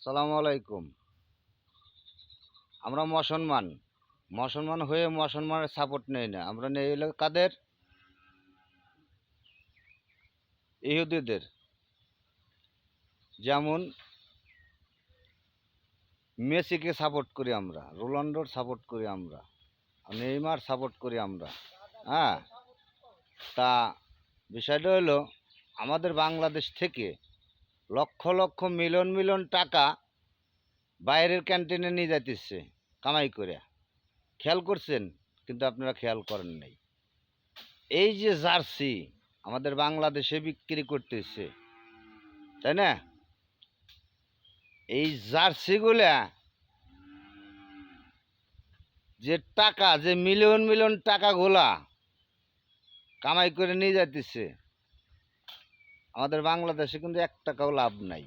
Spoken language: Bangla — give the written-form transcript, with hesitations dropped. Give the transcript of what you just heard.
সালামু আলাইকুম। আমরা মুসলমান মুসলমান হয়ে মুসলমানের সাপোর্ট নেই না, আমরা নেই হলো কাদের? ইহুদিদের। যেমন মেসিকে সাপোর্ট করি আমরা, রোনাল্ডোর সাপোর্ট করি আমরা, নেইমার সাপোর্ট করি আমরা। হ্যাঁ, তা বিষয়টা হলো আমাদের বাংলাদেশ থেকে লক্ষ লক্ষ মিলিয়ন মিলিয়ন টাকা বাইরের ক্যান্টিনে নিয়ে যাইতেছে কামাই করে। খেয়াল করছেন? কিন্তু আপনারা খেয়াল করেন নাই। এই যে জার্সি আমাদের বাংলাদেশে বিক্রি করতেছে, তাই না? এই জার্সিগুলা যে টাকা, যে মিলিয়ন মিলিয়ন টাকাগুলা কামাই করে নিয়ে যাইতেছে, আমাদের বাংলাদেশে কিন্তু 1 টাকাও লাভ নাই।